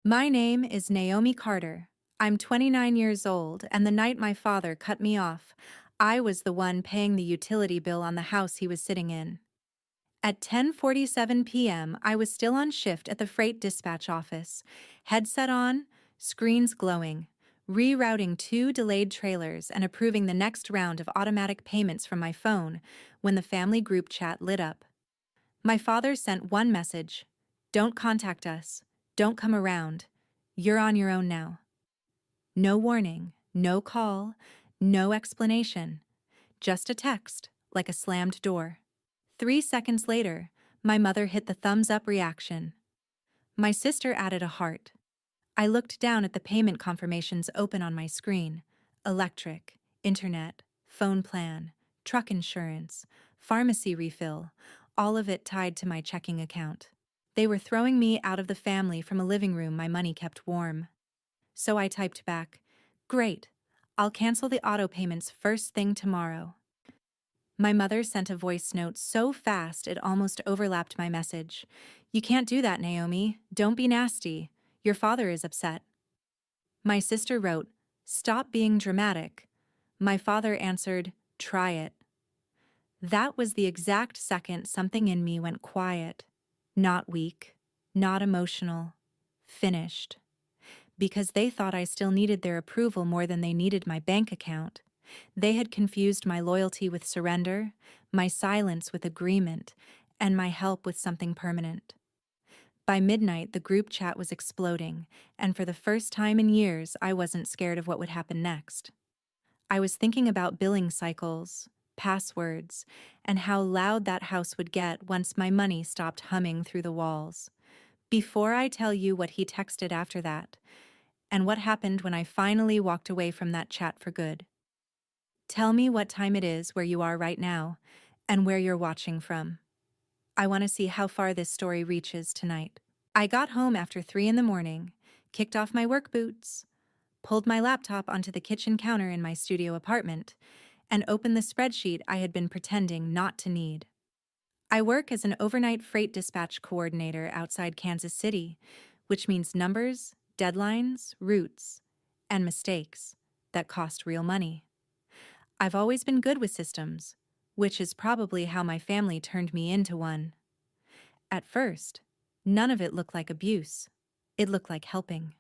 My name is Naomi Carter. I'm 29 years old, and the night my father cut me off, I was the one paying the utility bill on the house he was sitting in. At 10:47 p.m., I was still on shift at the freight dispatch office, headset on, screens glowing, rerouting two delayed trailers and approving the next round of automatic payments from my phone when the family group chat lit up. My father sent one message: "Don't contact us. Don't come around. You're on your own now." No warning, no call, no explanation. Just a text, like a slammed door. 3 seconds later, my mother hit the thumbs up reaction. My sister added a heart. I looked down at the payment confirmations open on my screen: electric, internet, phone plan, truck insurance, pharmacy refill, all of it tied to my checking account. They were throwing me out of the family from a living room my money kept warm. So I typed back, "Great, I'll cancel the auto payments first thing tomorrow." My mother sent a voice note so fast it almost overlapped my message. "You can't do that, Naomi. Don't be nasty. Your father is upset." My sister wrote, "Stop being dramatic." My father answered, "Try it." That was the exact second something in me went quiet. Not weak, not emotional, finished. Because they thought I still needed their approval more than they needed my bank account. They had confused my loyalty with surrender, my silence with agreement, and my help with something permanent. By midnight, the group chat was exploding, and for the first time in years, I wasn't scared of what would happen next. I was thinking about billing cycles, passwords, and how loud that house would get once my money stopped humming through the walls. Before I tell you what he texted after that, and what happened when I finally walked away from that chat for good, tell me what time it is where you are right now, and where you're watching from. I want to see how far this story reaches tonight. I got home after 3 in the morning, kicked off my work boots, pulled my laptop onto the kitchen counter in my studio apartment, and opened the spreadsheet I had been pretending not to need. I work as an overnight freight dispatch coordinator outside Kansas City, which means numbers, deadlines, routes, and mistakes that cost real money. I've always been good with systems, which is probably how my family turned me into one. At first, none of it looked like abuse. It looked like helping.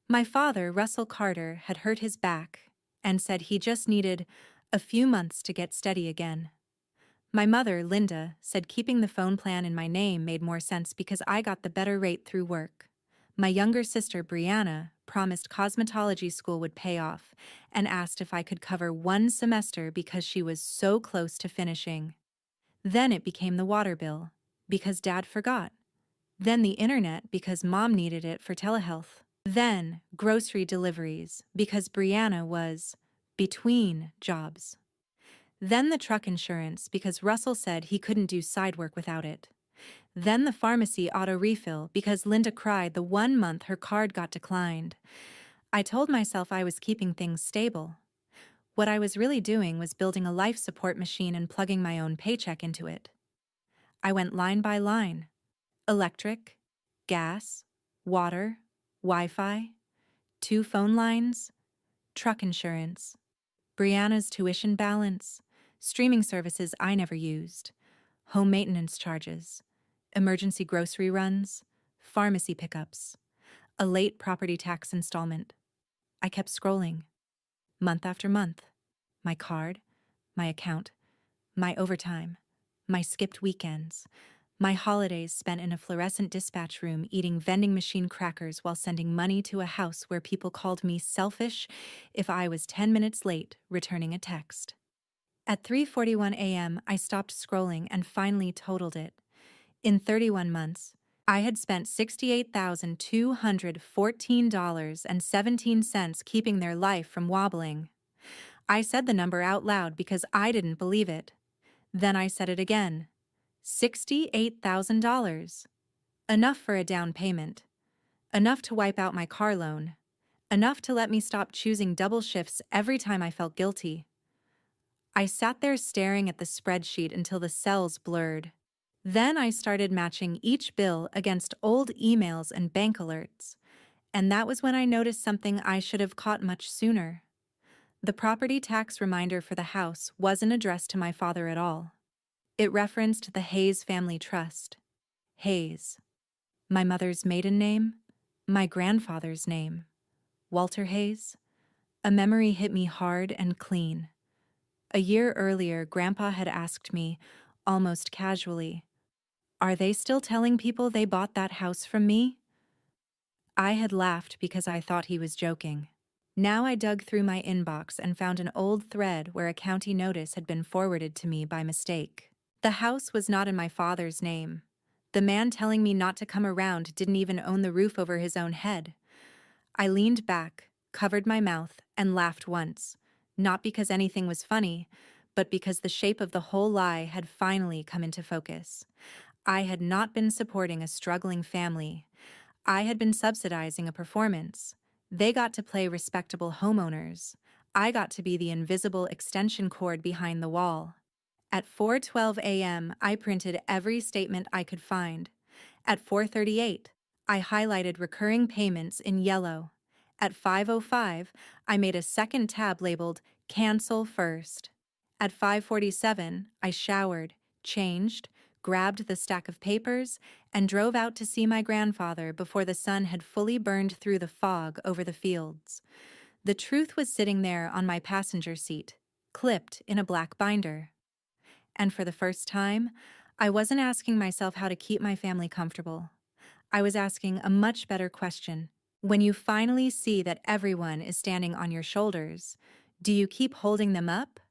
My father, Russell Carter, had hurt his back and said he just needed a few months to get steady again. My mother, Linda, said keeping the phone plan in my name made more sense because I got the better rate through work. My younger sister, Brianna, promised cosmetology school would pay off and asked if I could cover one semester because she was so close to finishing. Then it became the water bill, because Dad forgot. Then the internet, because Mom needed it for telehealth. Then grocery deliveries, because Brianna was between jobs. Then the truck insurance, because Russell said he couldn't do side work without it. Then the pharmacy auto refill, because Linda cried the 1 month her card got declined. I told myself I was keeping things stable. What I was really doing was building a life support machine and plugging my own paycheck into it. I went line by line: electric, gas, water, Wi-Fi, 2 phone lines, truck insurance, Brianna's tuition balance, streaming services I never used, home maintenance charges, emergency grocery runs, pharmacy pickups, a late property tax installment. I kept scrolling, month after month. My card, my account, my overtime, my skipped weekends, my holidays spent in a fluorescent dispatch room eating vending machine crackers while sending money to a house where people called me selfish if I was 10 minutes late returning a text. At 3:41 a.m., I stopped scrolling and finally totaled it. In 31 months, I had spent $68,214.17 keeping their life from wobbling. I said the number out loud because I didn't believe it. Then I said it again. $68,000. Enough for a down payment. Enough to wipe out my car loan. Enough to let me stop choosing double shifts every time I felt guilty. I sat there staring at the spreadsheet until the cells blurred. Then I started matching each bill against old emails and bank alerts, And that was when I noticed something I should have caught much sooner. The property tax reminder for the house wasn't addressed to my father at all. It referenced the Hayes family trust. Hayes. My mother's maiden name? My grandfather's name. Walter Hayes? A memory hit me hard and clean. A year earlier, Grandpa had asked me, almost casually, "Are they still telling people they bought that house from me?" I had laughed because I thought he was joking. Now I dug through my inbox and found an old thread where a county notice had been forwarded to me by mistake. The house was not in my father's name. The man telling me not to come around didn't even own the roof over his own head. I leaned back, covered my mouth, and laughed once, not because anything was funny, but because the shape of the whole lie had finally come into focus. I had not been supporting a struggling family. I had been subsidizing a performance. They got to play respectable homeowners. I got to be the invisible extension cord behind the wall. At 4:12 a.m., I printed every statement I could find. At 4:38, I highlighted recurring payments in yellow. At 5:05, I made a second tab labeled Cancel First. At 5:47, I showered, changed, grabbed the stack of papers, and drove out to see my grandfather before the sun had fully burned through the fog over the fields. The truth was sitting there on my passenger seat, clipped in a black binder. And for the first time, I wasn't asking myself how to keep my family comfortable. I was asking a much better question. When you finally see that everyone is standing on your shoulders, do you keep holding them up?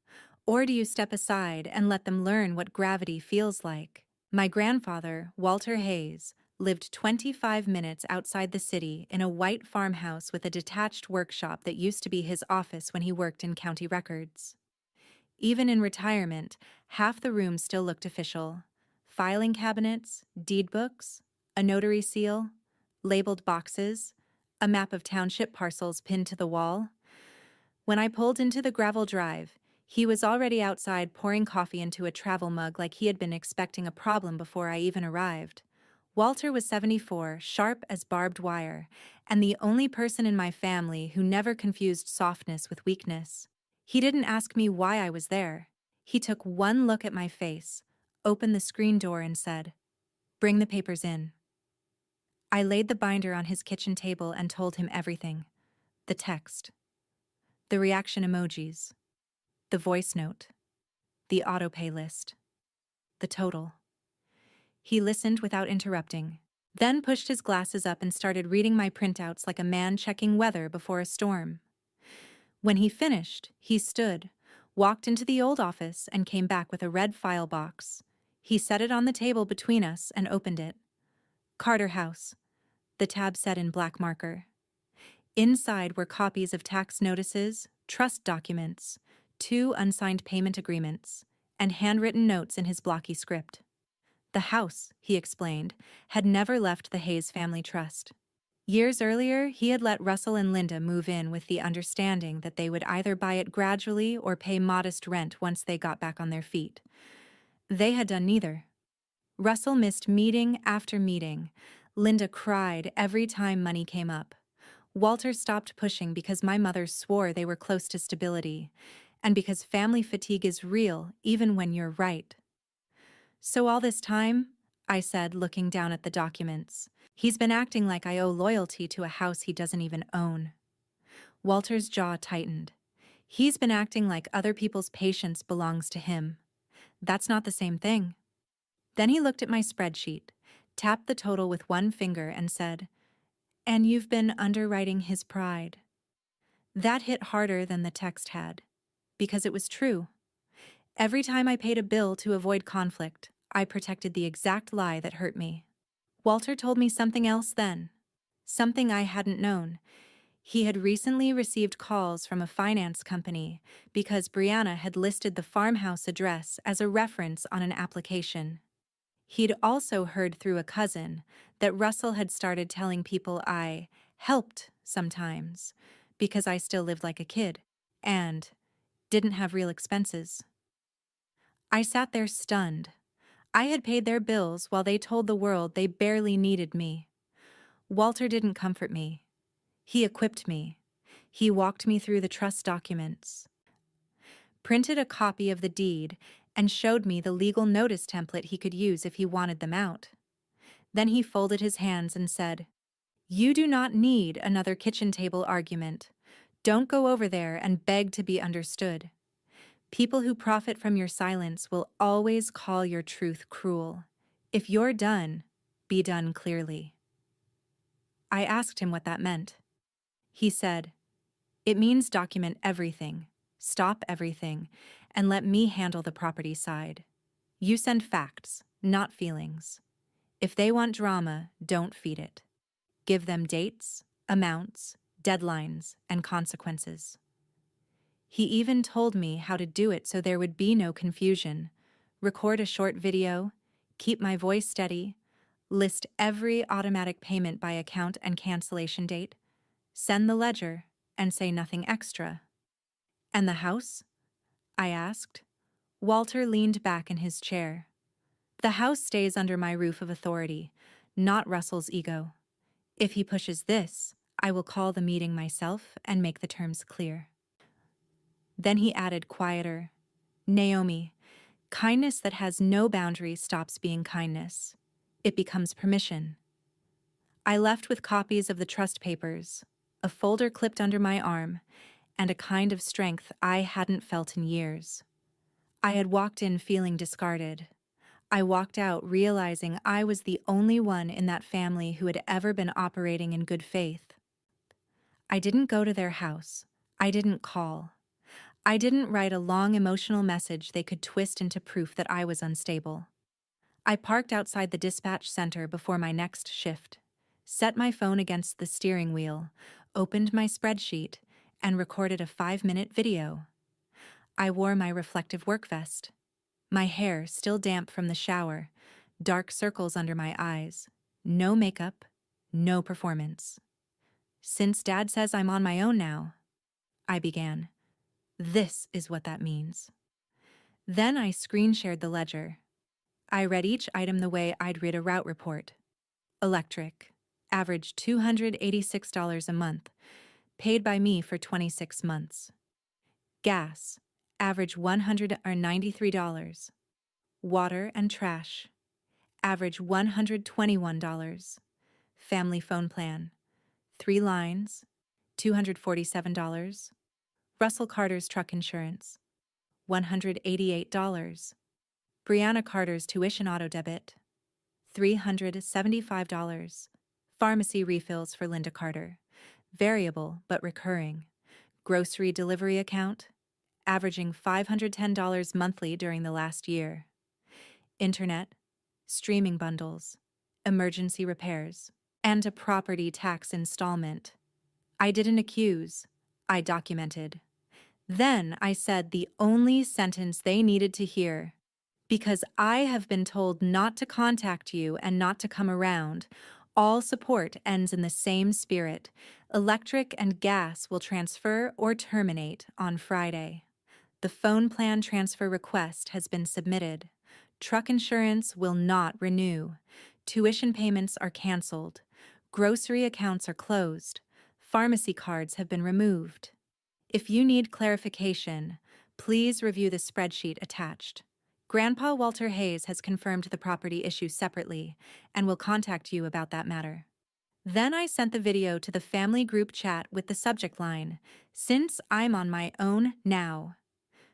Or do you step aside and let them learn what gravity feels like? My grandfather, Walter Hayes, lived 25 minutes outside the city in a white farmhouse with a detached workshop that used to be his office when he worked in county records. Even in retirement, half the room still looked official. Filing cabinets, deed books, a notary seal, labeled boxes, a map of township parcels pinned to the wall. When I pulled into the gravel drive, he was already outside pouring coffee into a travel mug like he had been expecting a problem before I even arrived. Walter was 74, sharp as barbed wire, and the only person in my family who never confused softness with weakness. He didn't ask me why I was there. He took one look at my face, opened the screen door and said, "Bring the papers in." I laid the binder on his kitchen table and told him everything. The text, the reaction emojis, the voice note, the autopay list, the total. He listened without interrupting, then pushed his glasses up and started reading my printouts like a man checking weather before a storm. When he finished, he stood, walked into the old office, and came back with a red file box. He set it on the table between us and opened it. Carter House, the tab said in black marker. Inside were copies of tax notices, trust documents, 2 unsigned payment agreements, and handwritten notes in his blocky script. The house, he explained, had never left the Hayes family trust. Years earlier, he had let Russell and Linda move in with the understanding that they would either buy it gradually or pay modest rent once they got back on their feet. They had done neither. Russell missed meeting after meeting. Linda cried every time money came up. Walter stopped pushing because my mother swore they were close to stability, and because family fatigue is real even when you're right. "So all this time," I said, looking down at the documents, "he's been acting like I owe loyalty to a house he doesn't even own." Walter's jaw tightened. "He's been acting like other people's patience belongs to him. That's not the same thing." Then he looked at my spreadsheet, tapped the total with one finger, and said, "And you've been underwriting his pride." That hit harder than the text had, because it was true. Every time I paid a bill to avoid conflict, I protected the exact lie that hurt me. Walter told me something else then, something I hadn't known. He had recently received calls from a finance company because Brianna had listed the farmhouse address as a reference on an application. He'd also heard through a cousin that Russell had started telling people I helped sometimes because I still lived like a kid and didn't have real expenses. I sat there stunned. I had paid their bills while they told the world they barely needed me. Walter didn't comfort me. He equipped me. He walked me through the trust documents, printed a copy of the deed, and showed me the legal notice template he could use if he wanted them out. Then he folded his hands and said, "You do not need another kitchen table argument. Don't go over there and beg to be understood. People who profit from your silence will always call your truth cruel. If you're done, be done clearly." I asked him what that meant. He said, "It means document everything, stop everything, and let me handle the property side. You send facts, not feelings. If they want drama, don't feed it. Give them dates, amounts, deadlines, and consequences." He even told me how to do it so there would be no confusion. Record a short video, keep my voice steady, list every automatic payment by account and cancellation date, send the ledger, and say nothing extra. "And the house?" I asked. Walter leaned back in his chair. "The house stays under my roof of authority, not Russell's ego. If he pushes this, I will call the meeting myself and make the terms clear." Then he added quieter, "Naomi, kindness that has no boundaries stops being kindness. It becomes permission." I left with copies of the trust papers, a folder clipped under my arm, and a kind of strength I hadn't felt in years. I had walked in feeling discarded. I walked out realizing I was the only one in that family who had ever been operating in good faith. I didn't go to their house. I didn't call. I didn't write a long emotional message they could twist into proof that I was unstable. I parked outside the dispatch center before my next shift, set my phone against the steering wheel, opened my spreadsheet, and recorded a 5-minute video. I wore my reflective work vest, my hair still damp from the shower, dark circles under my eyes, no makeup, no performance. "Since Dad says I'm on my own now," I began. "This is what that means." Then I screen shared the ledger. I read each item the way I'd read a route report. Electric, average $286 a month, paid by me for 26 months. Gas, average $193. Water and trash, average $121. Family phone plan, 3 lines, $247. Russell Carter's truck insurance, $188. Brianna Carter's tuition auto debit, $375. Pharmacy refills for Linda Carter, variable but recurring. Grocery delivery account, averaging $510 monthly during the last year. Internet, streaming bundles, emergency repairs, and a property tax installment. I didn't accuse, I documented. Then I said the only sentence they needed to hear. "Because I have been told not to contact you and not to come around, all support ends in the same spirit. Electric and gas will transfer or terminate on Friday. The phone plan transfer request has been submitted. Truck insurance will not renew. Tuition payments are canceled. Grocery accounts are closed. Pharmacy cards have been removed. If you need clarification, please review the spreadsheet attached. Grandpa Walter Hayes has confirmed the property issue separately and will contact you about that matter." Then I sent the video to the family group chat with the subject line, "Since I'm on my own now."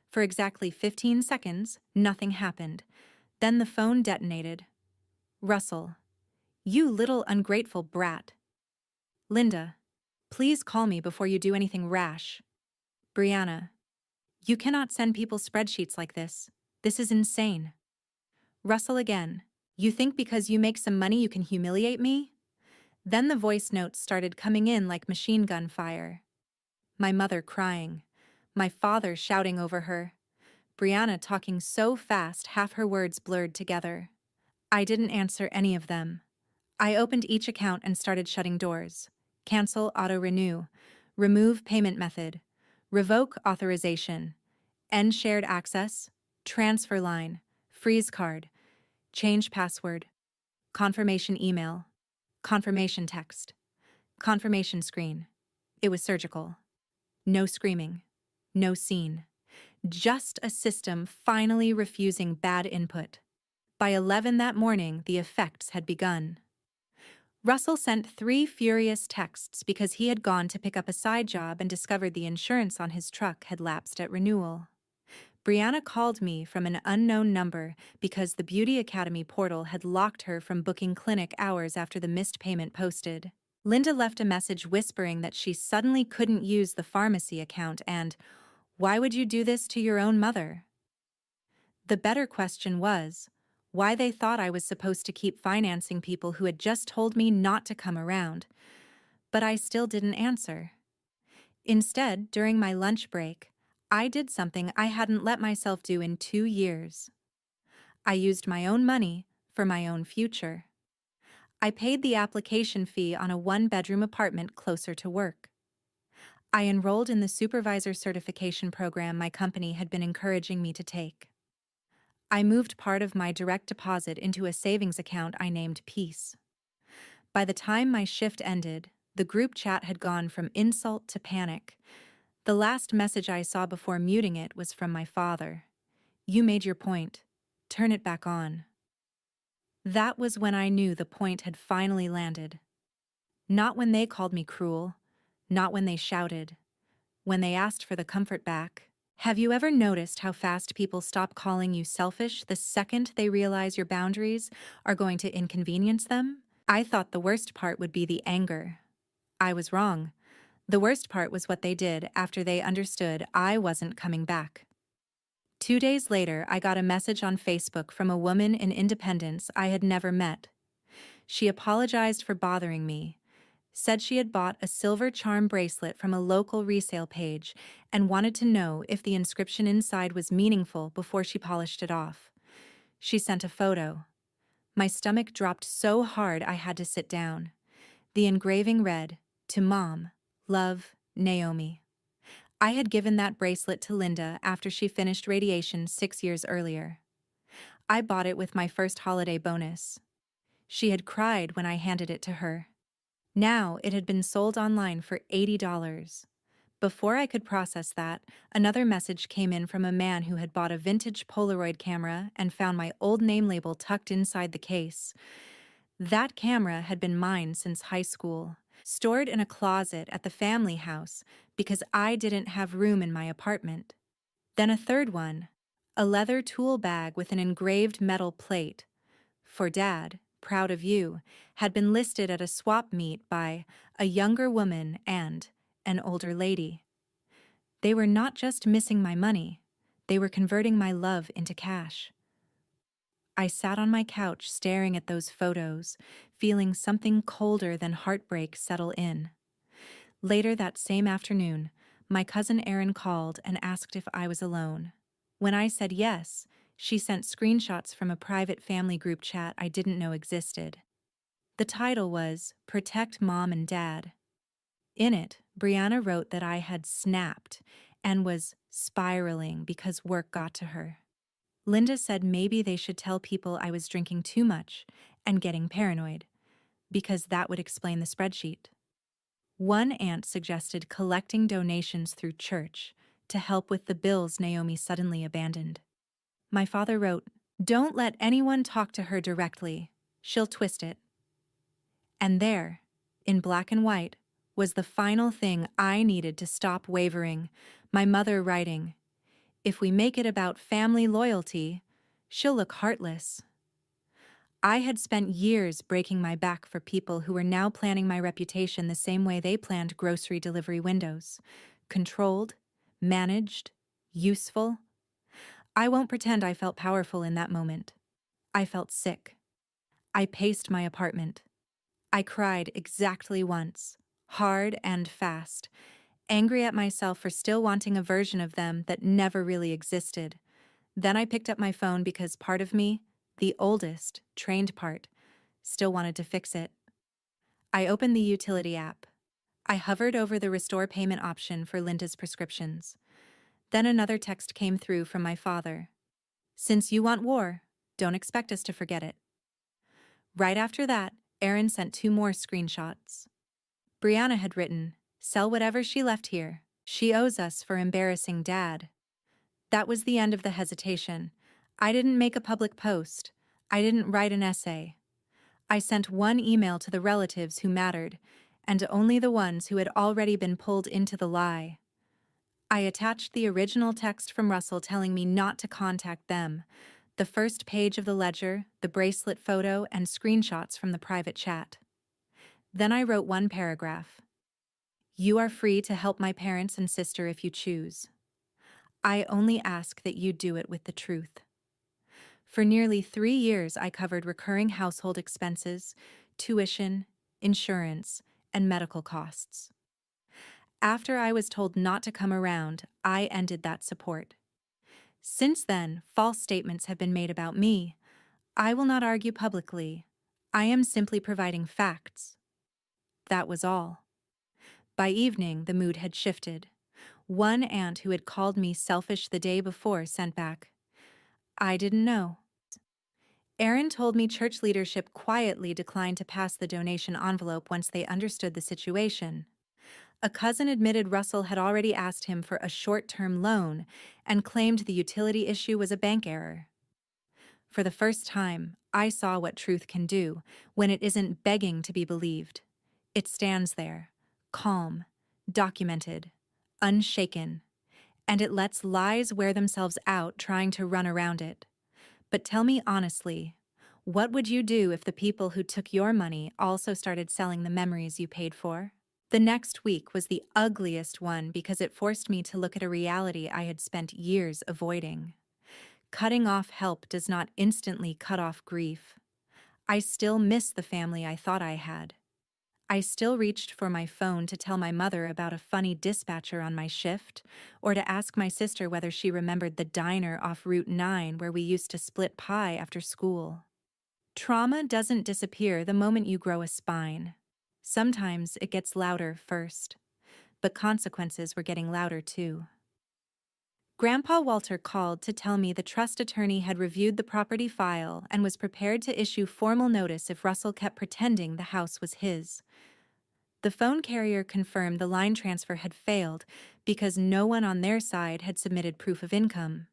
For exactly 15 seconds, nothing happened. Then the phone detonated. "Russell, you little ungrateful brat. Linda, please call me before you do anything rash. Brianna, you cannot send people spreadsheets like this. This is insane. Russell again, you think because you make some money you can humiliate me?" Then the voice notes started coming in like machine gun fire. My mother crying, my father shouting over her, Brianna talking so fast half her words blurred together. I didn't answer any of them. I opened each account and started shutting doors. Cancel auto-renew, remove payment method, revoke authorization, end shared access, transfer line, freeze card, change password, confirmation email, confirmation text, confirmation screen, It was surgical. No screaming. No scene. Just a system finally refusing bad input. By 11 that morning, the effects had begun. Russell sent 3 furious texts because he had gone to pick up a side job and discovered the insurance on his truck had lapsed at renewal. Brianna called me from an unknown number because the Beauty Academy portal had locked her from booking clinic hours after the missed payment posted. Linda left a message whispering that she suddenly couldn't use the pharmacy account and, "Why would you do this to your own mother?" The better question was, why they thought I was supposed to keep financing people who had just told me not to come around. But I still didn't answer. Instead, during my lunch break, I did something I hadn't let myself do in 2 years. I used my own money for my own future. I paid the application fee on a 1-bedroom apartment closer to work. I enrolled in the supervisor certification program my company had been encouraging me to take. I moved part of my direct deposit into a savings account I named Peace. By the time my shift ended, the group chat had gone from insult to panic. The last message I saw before muting it was from my father. "You made your point. Turn it back on." That was when I knew the point had finally landed. Not when they called me cruel, not when they shouted, when they asked for the comfort back. Have you ever noticed how fast people stop calling you selfish the second they realize your boundaries are going to inconvenience them? I thought the worst part would be the anger. I was wrong. The worst part was what they did after they understood I wasn't coming back. 2 days later, I got a message on Facebook from a woman in Independence I had never met. She apologized for bothering me, said she had bought a silver charm bracelet from a local resale page and wanted to know if the inscription inside was meaningful before she polished it off. She sent a photo. My stomach dropped so hard I had to sit down. The engraving read, "To Mom, love, Naomi." I had given that bracelet to Linda after she finished radiation 6 years earlier. I bought it with my first holiday bonus. She had cried when I handed it to her. Now it had been sold online for $80. Before I could process that, another message came in from a man who had bought a vintage Polaroid camera and found my old name label tucked inside the case. That camera had been mine since high school, stored in a closet at the family house because I didn't have room in my apartment. Then a third one, a leather tool bag with an engraved metal plate. For Dad, proud of you, had been listed at a swap meet by a younger woman and an older lady. They were not just missing my money, they were converting my love into cash. I sat on my couch staring at those photos, feeling something colder than heartbreak settle in. Later that same afternoon, my cousin Erin called and asked if I was alone. When I said yes, she sent screenshots from a private family group chat I didn't know existed. The title was "Protect Mom and Dad." In it, Brianna wrote that I had snapped and was spiraling because work got to her. Linda said maybe they should tell people I was drinking too much and getting paranoid, because that would explain the spreadsheet. One aunt suggested collecting donations through church to help with the bills Naomi suddenly abandoned. My father wrote, "Don't let anyone talk to her directly. She'll twist it." And there, in black and white, was the final thing I needed to stop wavering. My mother writing, "If we make it about family loyalty, she'll look heartless." I had spent years breaking my back for people who were now planning my reputation the same way they planned grocery delivery windows. Controlled, managed, useful. I won't pretend I felt powerful in that moment. I felt sick. I paced my apartment. I cried exactly once, hard and fast, angry at myself for still wanting a version of them that never really existed. Then I picked up my phone because part of me, the oldest, trained part, still wanted to fix it. I opened the utility app. I hovered over the restore payment option for Linda's prescriptions. Then another text came through from my father. "Since you want war, don't expect us to forget it." Right after that, Erin sent 2 more screenshots. Brianna had written, Sell whatever she left here. She owes us for embarrassing Dad. That was the end of the hesitation. I didn't make a public post. I didn't write an essay. I sent one email to the relatives who mattered, and only the ones who had already been pulled into the lie. I attached the original text from Russell telling me not to contact them, the first page of the ledger, the bracelet photo, and screenshots from the private chat. Then I wrote one paragraph. You are free to help my parents and sister if you choose. I only ask that you do it with the truth. For nearly 3 years, I covered recurring household expenses, tuition, insurance, and medical costs. After I was told not to come around, I ended that support. Since then, false statements have been made about me. I will not argue publicly. I am simply providing facts. That was all. By evening, the mood had shifted. One aunt who had called me selfish the day before sent back, I didn't know. Aaron told me church leadership quietly declined to pass the donation envelope once they understood the situation. A cousin admitted Russell had already asked him for a short-term loan and claimed the utility issue was a bank error. For the first time, I saw what truth can do when it isn't begging to be believed. It stands there, calm, documented, unshaken, and it lets lies wear themselves out trying to run around it. But tell me honestly, what would you do if the people who took your money also started selling the memories you paid for? The next week was the ugliest one because it forced me to look at a reality I had spent years avoiding. Cutting off help does not instantly cut off grief. I still miss the family I thought I had. I still reached for my phone to tell my mother about a funny dispatcher on my shift, or to ask my sister whether she remembered the diner off Route 9 where we used to split pie after school. Trauma doesn't disappear the moment you grow a spine. Sometimes it gets louder first, but consequences were getting louder too. Grandpa Walter called to tell me the trust attorney had reviewed the property file and was prepared to issue formal notice if Russell kept pretending the house was his. The phone carrier confirmed the line transfer had failed because no one on their side had submitted proof of income.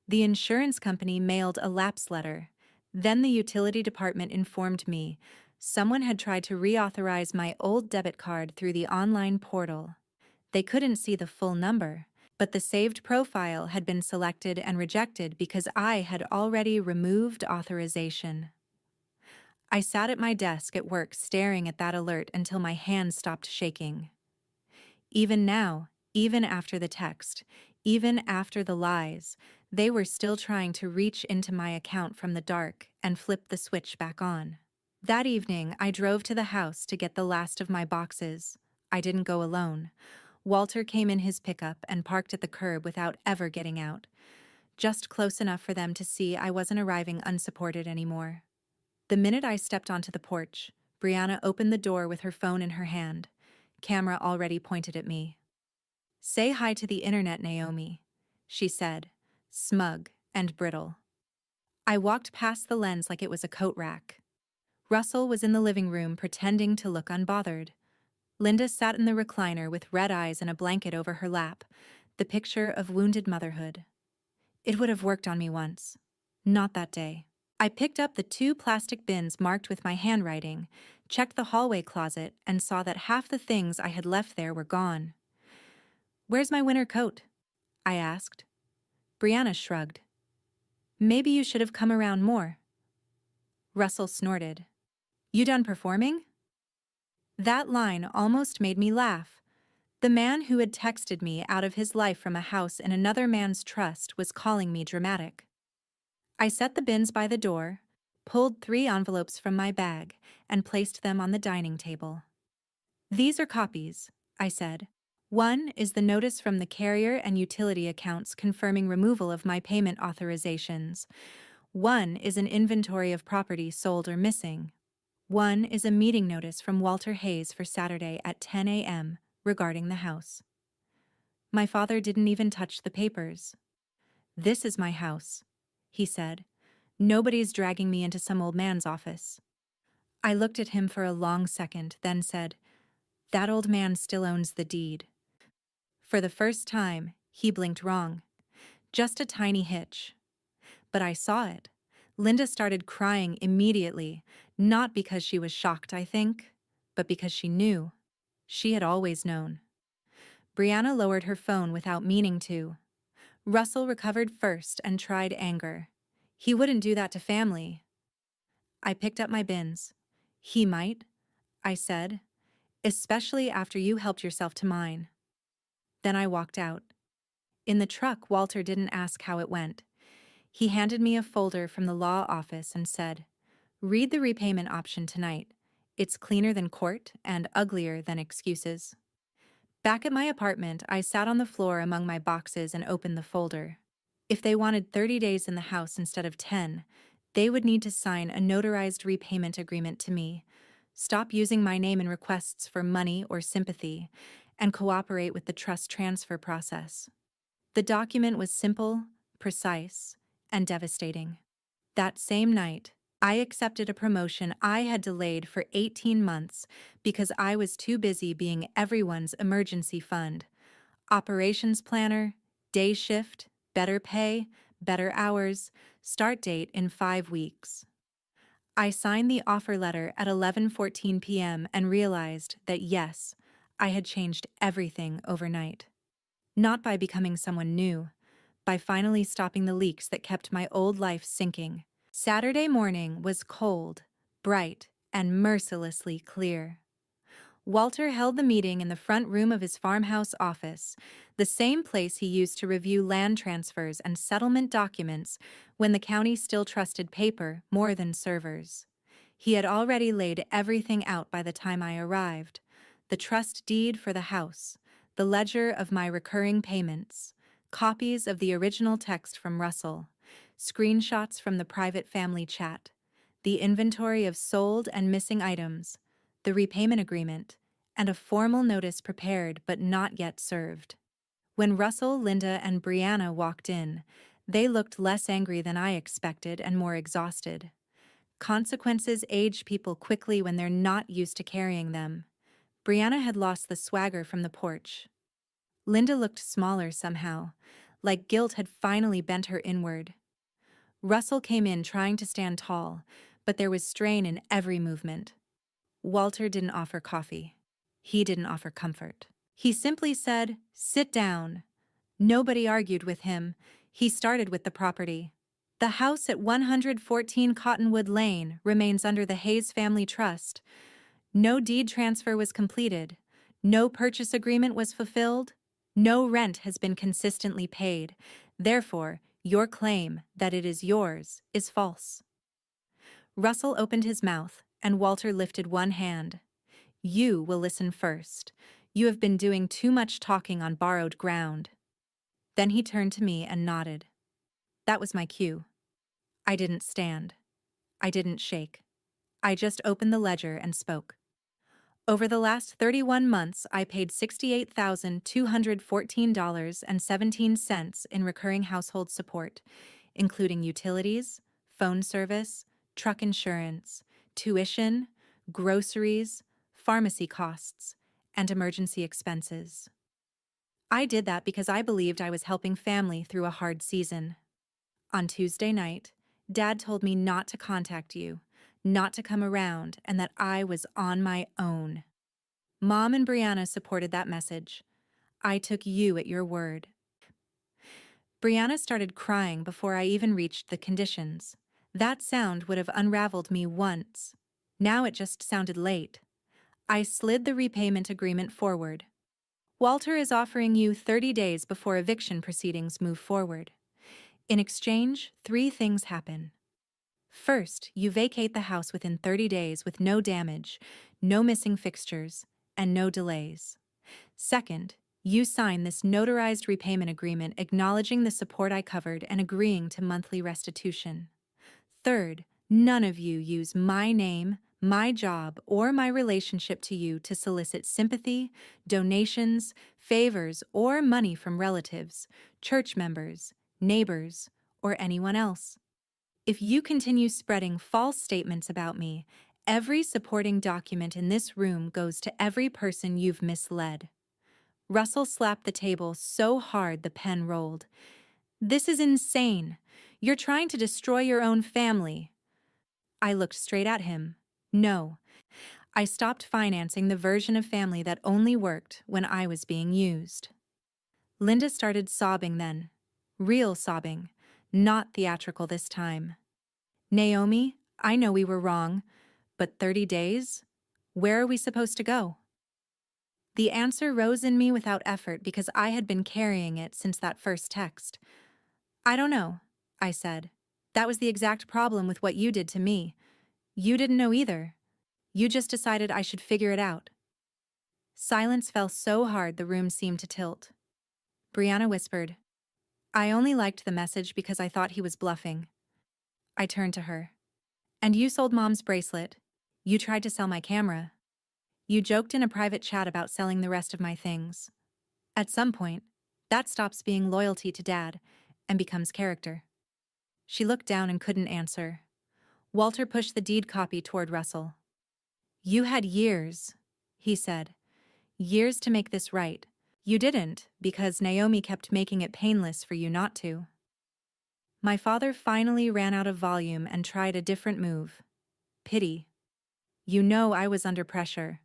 The insurance company mailed a lapse letter. Then the utility department informed me someone had tried to reauthorize my old debit card through the online portal. They couldn't see the full number, but the saved profile had been selected and rejected because I had already removed authorization. I sat at my desk at work staring at that alert until my hands stopped shaking. Even now, even after the text, even after the lies, they were still trying to reach into my account from the dark and flip the switch back on. That evening, I drove to the house to get the last of my boxes. I didn't go alone. Walter came in his pickup and parked at the curb without ever getting out, just close enough for them to see I wasn't arriving unsupported anymore. The minute I stepped onto the porch, Brianna opened the door with her phone in her hand, camera already pointed at me. Say hi to the internet, Naomi, she said, smug and brittle. I walked past the lens like it was a coat rack. Russell was in the living room pretending to look unbothered. Linda sat in the recliner with red eyes and a blanket over her lap, the picture of wounded motherhood. It would have worked on me once. Not that day. I picked up the 2 plastic bins marked with my handwriting, checked the hallway closet, and saw that half the things I had left there were gone. Where's my winter coat? I asked. Brianna shrugged. Maybe you should have come around more. Russell snorted. You done performing? That line almost made me laugh. The man who had texted me out of his life from a house in another man's trust was calling me dramatic. I set the bins by the door, pulled 3 envelopes from my bag, and placed them on the dining table. These are copies, I said. One is the notice from the carrier and utility accounts confirming removal of my payment authorizations. One is an inventory of property sold or missing. One is a meeting notice from Walter Hayes for Saturday at 10 a.m. regarding the house. My father didn't even touch the papers. This is my house, he said. Nobody's dragging me into some old man's office. I looked at him for a long second, then said, That old man still owns the deed. For the first time, he blinked wrong. Just a tiny hitch. But I saw it. Linda started crying immediately, not because she was shocked, I think, but because she knew. She had always known. Brianna lowered her phone without meaning to. Russell recovered first and tried anger. He wouldn't do that to family. I picked up my bins. He might, I said, especially after you helped yourself to mine. Then I walked out. In the truck, Walter didn't ask how it went. He handed me a folder from the law office and said, "Read the repayment option tonight. It's cleaner than court and uglier than excuses." Back at my apartment, I sat on the floor among my boxes and opened the folder. If they wanted 30 days in the house instead of 10, they would need to sign a notarized repayment agreement to me, stop using my name in requests for money or sympathy, and cooperate with the trust transfer process. The document was simple, precise, and devastating. That same night, I accepted a promotion I had delayed for 18 months because I was too busy being everyone's emergency fund. Operations planner, day shift, better pay, better hours, start date in 5 weeks. I signed the offer letter at 11:14 p.m. and realized that yes, I had changed everything overnight. Not by becoming someone new, by finally stopping the leaks that kept my old life sinking. Saturday morning was cold, bright, and mercilessly clear. Walter held the meeting in the front room of his farmhouse office, the same place he used to review land transfers and settlement documents when the county still trusted paper more than servers. He had already laid everything out by the time I arrived: the trust deed for the house, the ledger of my recurring payments, copies of the original text from Russell, screenshots from the private family chat, the inventory of sold and missing items, the repayment agreement, and a formal notice prepared but not yet served. When Russell, Linda, and Brianna walked in, they looked less angry than I expected and more exhausted. Consequences age people quickly when they're not used to carrying them. Brianna had lost the swagger from the porch. Linda looked smaller somehow, like guilt had finally bent her inward. Russell came in trying to stand tall, but there was strain in every movement. Walter didn't offer coffee. He didn't offer comfort. He simply said, "Sit down." Nobody argued with him. He started with the property. The house at 114 Cottonwood Lane remains under the Hayes Family Trust. No deed transfer was completed. No purchase agreement was fulfilled. No rent has been consistently paid. Therefore, your claim that it is yours is false. Russell opened his mouth, and Walter lifted one hand. "You will listen first. You have been doing too much talking on borrowed ground." Then he turned to me and nodded. That was my cue. I didn't stand. I didn't shake. I just opened the ledger and spoke. Over the last 31 months, I paid $68,214.17 in recurring household support, including utilities, phone service, truck insurance, tuition, groceries, pharmacy costs, and emergency expenses. I did that because I believed I was helping family through a hard season. On Tuesday night, Dad told me not to contact you, not to come around, and that I was on my own. Mom and Brianna supported that message. I took you at your word. Brianna started crying before I even reached the conditions. That sound would have unraveled me once. Now it just sounded late. I slid the repayment agreement forward. Walter is offering you 30 days before eviction proceedings move forward. In exchange, 3 things happen. First, you vacate the house within 30 days with no damage, no missing fixtures, and no delays. Second, you sign this notarized repayment agreement acknowledging the support I covered and agreeing to monthly restitution. Third, none of you use my name, my job, or my relationship to you to solicit sympathy, donations, favors, or money from relatives, church members, neighbors, or anyone else. If you continue spreading false statements about me, Every supporting document in this room goes to every person you've misled. Russell slapped the table so hard the pen rolled. This is insane. You're trying to destroy your own family. I looked straight at him. No. I stopped financing the version of family that only worked when I was being used. Linda started sobbing then. Real sobbing. Not theatrical this time. Naomi, I know we were wrong, but 30 days? Where are we supposed to go? The answer rose in me without effort because I had been carrying it since that first text. I don't know, I said. That was the exact problem with what you did to me. You didn't know either. You just decided I should figure it out. Silence fell so hard the room seemed to tilt. Brianna whispered, I only liked the message because I thought he was bluffing. I turned to her. And you sold Mom's bracelet. You tried to sell my camera. You joked in a private chat about selling the rest of my things. At some point, that stops being loyalty to Dad and becomes character. She looked down and couldn't answer. Walter pushed the deed copy toward Russell. You had years, he said. Years to make this right. You didn't, because Naomi kept making it painless for you not to. My father finally ran out of volume and tried a different move. Pity. You know I was under pressure.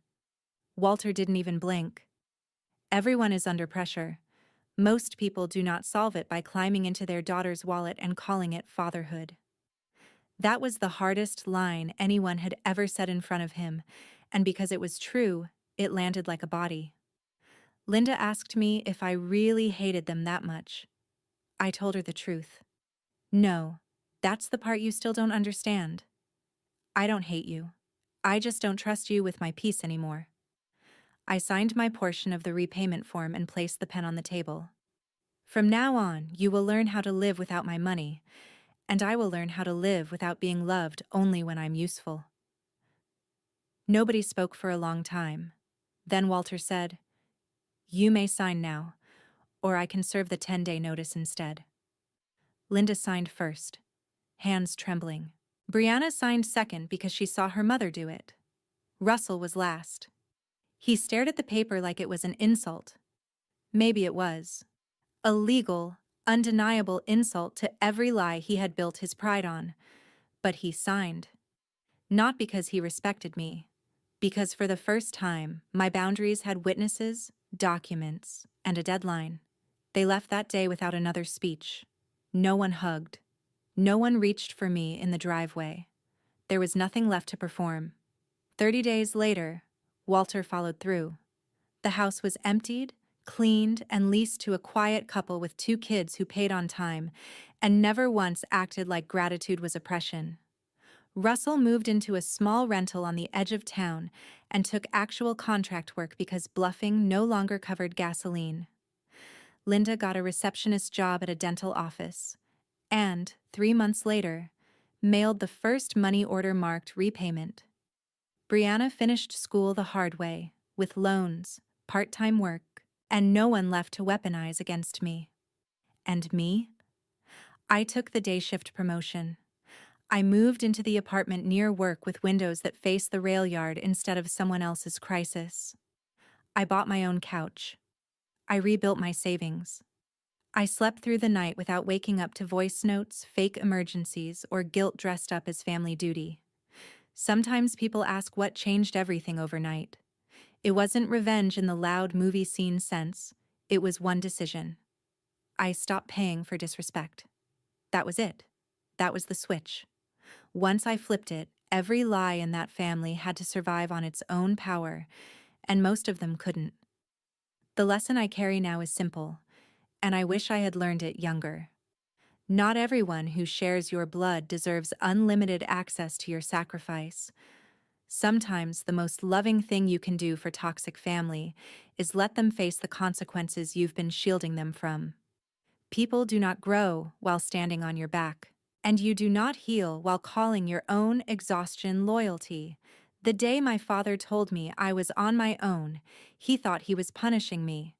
Walter didn't even blink. Everyone is under pressure. Most people do not solve it by climbing into their daughter's wallet and calling it fatherhood. That was the hardest line anyone had ever said in front of him, and because it was true, it landed like a body. Linda asked me if I really hated them that much. I told her the truth. No, that's the part you still don't understand. I don't hate you. I just don't trust you with my peace anymore. I signed my portion of the repayment form and placed the pen on the table. From now on, you will learn how to live without my money, and I will learn how to live without being loved only when I'm useful. Nobody spoke for a long time. Then Walter said, You may sign now, or I can serve the 10-day notice instead. Linda signed first, hands trembling. Brianna signed second because she saw her mother do it. Russell was last. He stared at the paper like it was an insult. Maybe it was. A legal, undeniable insult to every lie he had built his pride on. But he signed. Not because he respected me. Because for the first time, my boundaries had witnesses, documents, and a deadline. They left that day without another speech. No one hugged. No one reached for me in the driveway. There was nothing left to perform. 30 days later, Walter followed through. The house was emptied, cleaned, and leased to a quiet couple with 2 kids who paid on time and never once acted like gratitude was oppression. Russell moved into a small rental on the edge of town and took actual contract work because bluffing no longer covered gasoline. Linda got a receptionist job at a dental office and, 3 months later, mailed the first money order marked repayment. Brianna finished school the hard way, with loans, part-time work, and no one left to weaponize against me. And me? I took the day shift promotion. I moved into the apartment near work with windows that face the rail yard instead of someone else's crisis. I bought my own couch. I rebuilt my savings. I slept through the night without waking up to voice notes, fake emergencies, or guilt dressed up as family duty. Sometimes people ask what changed everything overnight. It wasn't revenge in the loud movie scene sense. It was one decision. I stopped paying for disrespect. That was it. That was the switch. Once I flipped it, every lie in that family had to survive on its own power, and most of them couldn't. The lesson I carry now is simple, and I wish I had learned it younger. Not everyone who shares your blood deserves unlimited access to your sacrifice. Sometimes the most loving thing you can do for toxic family is let them face the consequences you've been shielding them from. People do not grow while standing on your back, and you do not heal while calling your own exhaustion loyalty. The day my father told me I was on my own, he thought he was punishing me.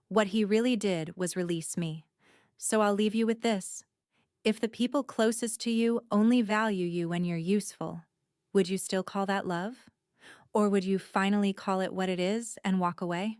What he really did was release me. So I'll leave you with this. If the people closest to you only value you when you're useful, Would you still call that love? Or would you finally call it what it is and walk away?